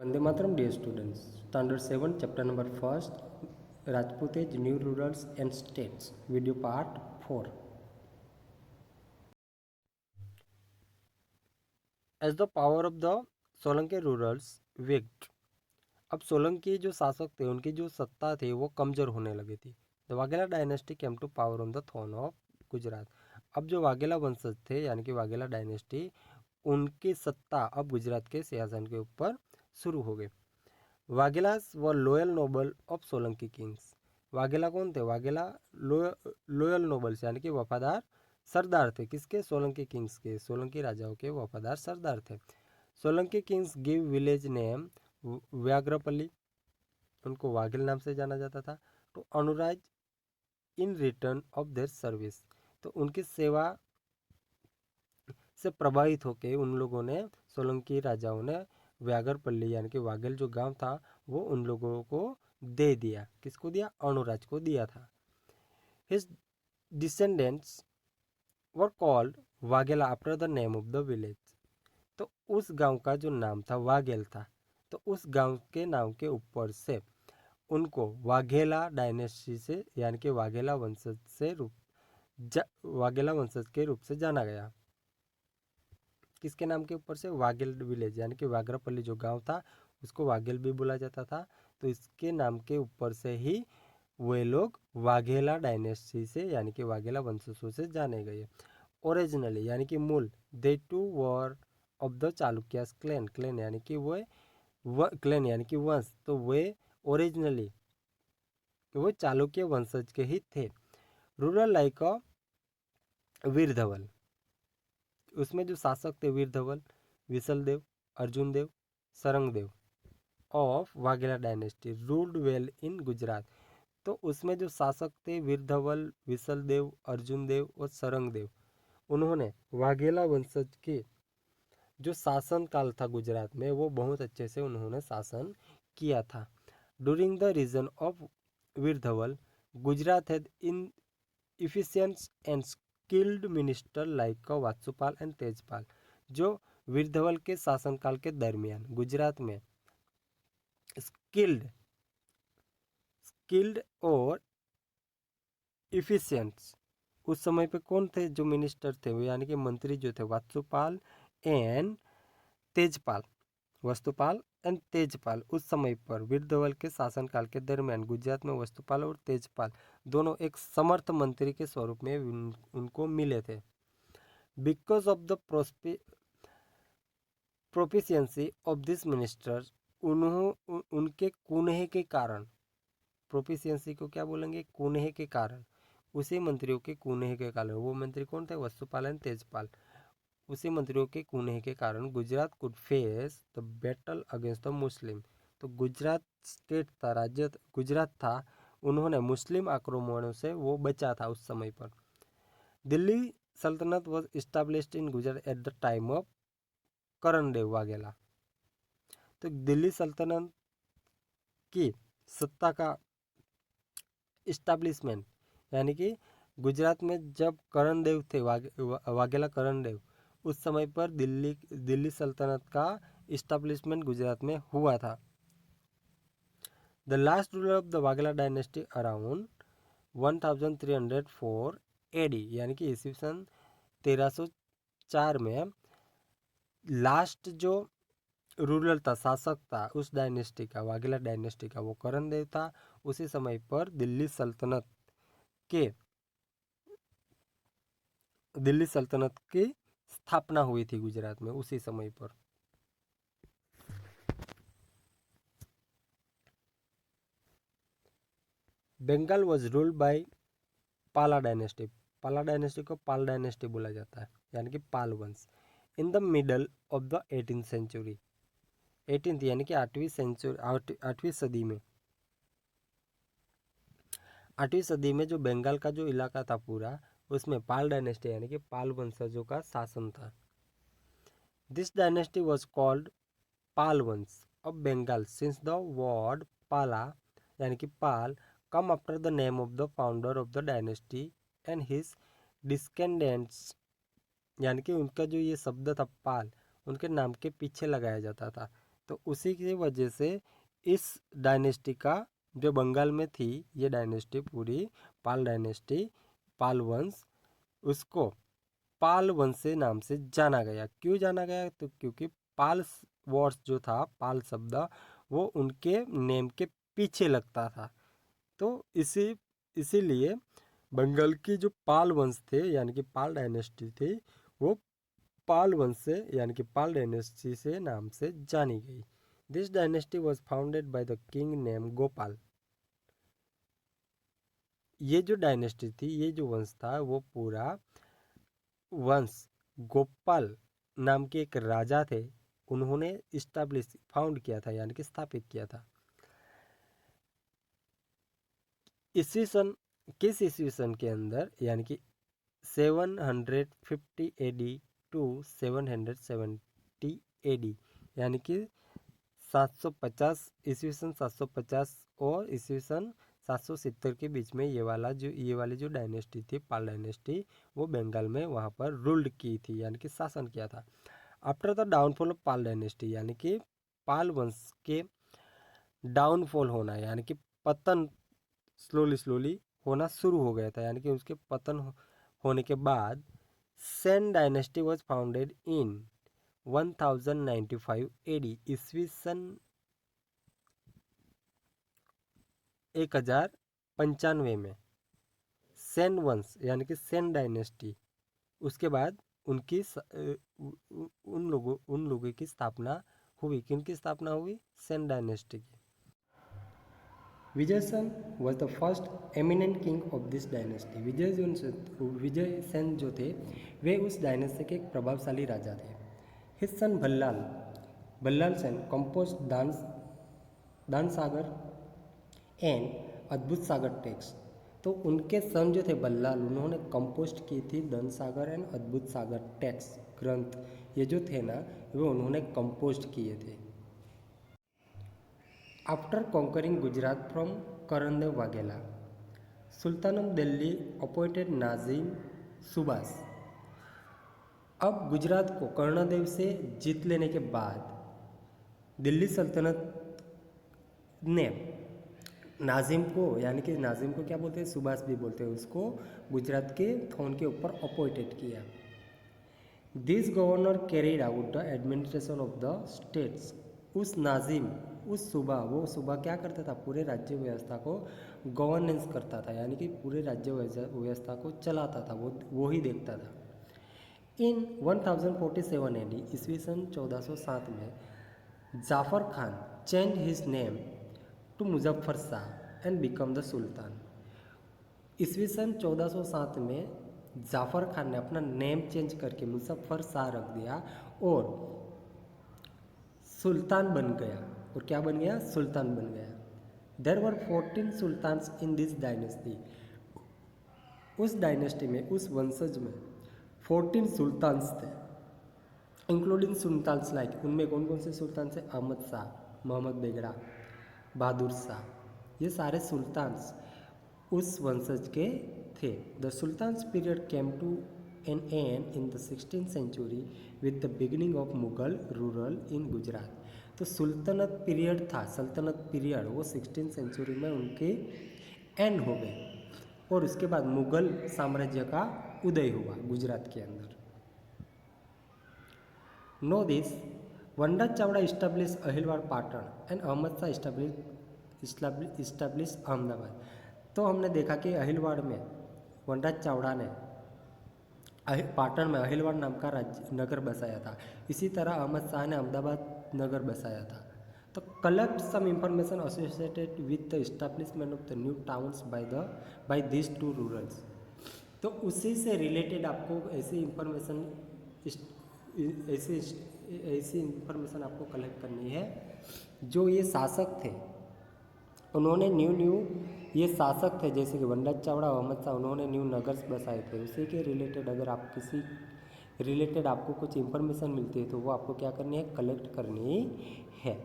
Vande Mataram, dear students. Standard 7, chapter number 1st, Rajputage, New Rurals and States, video part 4. As the power of the Solanki rurals weakened, अब सोलंकी जो शासक थे उनकी जो सत्ता थी वो कमजोर होने लगी थी. The Vaghela dynasty came to power on the throne of Gujarat. अब जो वाघेला वंशज थे यानी कि वाघेला डायनेस्टी, उनकी सत्ता अब गुजरात के सिंहासन के ऊपर शुरू हो गई. Vaghelas were loyal noble of Solanki kings. Vaghela कौन थे? वाघेला लोयल नोबल्स यानी कि वफादार सरदार थे. किसके? सोलंकी किंग्स के, सोलंकी राजाओं के वफादार सरदार थे. Solanki kings give village name Vyaghrapalli, उनको वाघेल नाम से जाना जाता था, to Anuraj in return of their service. तो उनकी सेवा से प्रभावित होकर उन लोगों ने, सोलंकी राजाओं ने व्याघ्रपल्ली यानी कि वाघेल जो गांव था वो उन लोगों को दे दिया. किसको दिया? अनुराज को दिया था. His descendants were called Vaghela after the name of the village. तो उस गांव का जो नाम था वाघेल था, तो उस गांव के नाम के ऊपर से उनको वाघेला डायनेस्टी से यानी कि वाघेला वंशज के रूप से जाना गया. किसके नाम के ऊपर से? वाघेल विलेज यानी कि वाघ्रपल्ली जो गांव था उसको वाघेल भी बोला जाता था. तो इसके नाम के ऊपर से ही वे लोग वाघेला डायनेस्टी से यानी कि वाघेला वंशजों से जाने गए. ओरिजिनली यानी कि मूल, they too were of the Chalukyas clan. Clan यानी कि क्लैन यानी कि वंश. तो वे ओरिजिनली वो चालुक्य वंशज के ही थे. रूरल लाइक अ वीरधवल, उसमें जो शासक थे Veeradhaval, Vishaldev, Arjundev, Sarangdev of Vaghela dynasty ruled well in Gujarat. तो उसमें जो शासक थे वीरधवल, विशलदेव, अर्जुनदेव और सरंगदेव, उन्होंने वाघेला वंशज के जो शासन काल था गुजरात में वो बहुत अच्छे से उन्होंने शासन किया था. During the region of Veeradhaval, Gujarat had an efficient and skilled minister like Vastupal and Tejpal. जो वीरधवल के शासनकाल के दरमियान गुजरात में स्किल्ड और इफिशिएंट्स, उस समय पे कौन थे जो मिनिस्टर थे वो यानी कि मंत्री जो थे? वात्सुपाल एंड तेजपाल. वस्तुपाल एंड तेजपाल उस समय पर वीरधवल के शासनकाल के दरमियान गुजरात में वस्तुपाल और तेजपाल दोनों एक समर्थ मंत्री के स्वरूप में उनको मिले थे. Because of the proficiency of this minister, उनके कुनहे के कारण, प्रोफिशिएंसी को क्या बोलेंगे? कुनहे के कारण. उसी मंत्रियों के कुनहे के कारण, वो मंत्री कौन थे? वस्तुपाल एंड तेजपाल. उसी मंत्रियों के कुनहे के कारण Gujarat could face the battle against the Muslim. तो गुजरात स्टेट था, राज्य गुजरात था, उन्होंने मुस्लिम आक्रमणों से वो बचा था उस समय पर. दिल्ली सल्तनत was established in Gujarat at the time of Karandev Vaghela. तो दिल्ली सल्तनत की सत्ता का इस्टेब्लिशमेंट यानी कि गुजरात में जब करणदेव थे, वाघेला करणदेव, उस समय पर दिल्ली सल्तनत का इस्टेब्लिशमेंट गुजरात में हुआ था. The last ruler of the Vaghela dynasty around 1304 AD यानी कि ईस्वी सन 1304 में लास्ट जो रूलर था, शासक था उस डायनेस्टी का, वाघेला डायनेस्टी का, वो करणदेव था. उसी समय पर दिल्ली सल्तनत की स्थापना हुई थी गुजरात में उसी समय पर. बंगाल वॉज रूल्ड बाय पाला डायनेस्टी. पाला डायनेस्टी को पाल डायनेस्टी बोला जाता है यानी कि पाल वंश. In the middle of the 18th century, 18th यानी कि 8वीं सदी में, 8वीं सदी में जो बंगाल का जो इलाका था पूरा, उसमें पाल डायनेस्टी यानी कि पाल वंशजों का शासन था. This dynasty was called Pal vansh of Bengal since the word Pala यानी कि Pal come after the name of the founder of the dynasty and his descendants. यानी कि उनका जो ये शब्द था पाल, उनके नाम के पीछे लगाया जाता था. तो उसी की वजह से इस डायनेस्टी का जो बंगाल में थी ये डायनेस्टी पूरी पाल डायनेस्टी, पाल वंश, उसको पाल वंश के नाम से जाना गया। क्यों जाना गया? तो क्योंकि पाल वर्ड्स जो था, पाल शब्द, वो उनके नेम के पीछे लगता था। तो इसीलिए बंगाल की जो पाल वंश थे यानी कि पाल डायनेस्टी थी वो पाल वंश से यानी कि पाल डायनेस्टी से नाम से जानी गई। This dynasty was founded by the king name Gopal. ये जो डायनेस्टी थी, ये जो वंश था, वो पूरा वंश गोपाल नाम के एक राजा थे, उन्होंने इस्टेब्लिश फाउंड किया था यानी कि स्थापित किया था। ईस्वी सन ईस्वी सन के अंदर यानी कि 750 AD टू 770 AD यानी कि 750 ईस्वी सन 750 और ईस्वी सन 770 के बीच में ये वाली जो डायनेस्टी थी, पाल डायनेस्टी, वो बंगाल में वहाँ पर रूल्ड की थी यानी कि शासन किया था। After the downfall of Pal dynasty यानी कि पाल वंश के डाउनफॉल होना यानी कि पतन स्लोली होना शुरू हो गया था, यानी कि उसके पतन होने के बाद Sen dynasty was founded in 1095 AD ईस्वी सन 1095 में सेन वंश यानी कि सेन डायनेस्टी, उसके बाद उन लोगों की स्थापना हुई। किनकी स्थापना हुई? सेन डायनेस्टी की। Vijaysen was the first eminent king of this dynasty. Vijaysen जो थे वे उस डायनेस्टी के एक प्रभावशाली राजा थे। His son Bhallala Sen compose दान सागर एंड अद्भुत सागर टेक्स्ट। तो उनके सन जो थे बल्लाल, उन्होंने कंपोस्ट की थी धन सागर एंड अद्भुत सागर टेक्स्ट ग्रंथ, ये जो थे ना, वो उन्होंने कंपोस्ट किए थे। After conquering Gujarat from Karandev Vaghela, sultan of Delhi appointed nazim subas. अब गुजरात को कर्णदेव से जीत लेने के बाद दिल्ली सल्तनत ने नाजिम को, यानी कि नाजिम को क्या बोलते हैं, सुबास भी बोलते हैं उसको, गुजरात के थ्रोन के ऊपर अपॉइंटेड किया। This governor carried out the administration of the states. उस नाजिम, उस वो सुबह क्या करता था? पूरे राज्य व्यवस्था को गवर्नेंस करता था, यानी कि पूरे राज्य व्यवस्था को चलाता था, वो ही देखता था। इन 1047 AD ईस्वी सन 1407 में Zafar Khan change his name to Muzaffar Shah and become the sultan. ईस्वी सन 1407 में जाफर खान ने अपना नेम चेंज करके मुजफ्फर शाह रख दिया और सुल्तान बन गया। और क्या बन गया? सुल्तान बन गया। There were 14 sultans in this dynasty. उस डायनेस्टी में, उस वंशज में 14 सुल्तान्स थे, इंक्लूडिंग सुल्तान्स लाइक, उनमें कौन कौन से सुल्तान थे? अहमद शाह, मोहम्मद बेगड़ा, बहादुर शाह, ये सारे सुल्तान्स उस वंशज के थे। The sultans period came to an end in the 16th century with the beginning of Mughal rule in Gujarat. तो सल्तनत पीरियड वो 16th सेंचुरी में उनके एंड हो गए और उसके बाद मुगल साम्राज्य का उदय हुआ गुजरात के अंदर। Know this, Vanda Chavda establish Anhilwad Patan and Ahmad Shah establish Ahmedabad. तो हमने देखा कि अहिलवाड़ में वंडा चावड़ा ने पाटन में अहिलवाड़ नाम का नगर बसाया था। इसी तरह अहमद शाह ने अहमदाबाद नगर बसाया था। तो collect some information associated with the establishment of the new towns by this two rulers. तो उसी से रिलेटेड आपको ऐसी इंफॉर्मेशन आपको कलेक्ट करनी है। जो ये शासक थे, उन्होंने न्यू ये शासक थे जैसे कि वंडा चावड़ा, अहमद शाह, उन्होंने न्यू नगर्स बसाए थे। उसी के रिलेटेड अगर आप किसी रिलेटेड आपको कुछ इन्फॉर्मेशन मिलती है तो वो आपको क्या करनी है? कलेक्ट करनी है।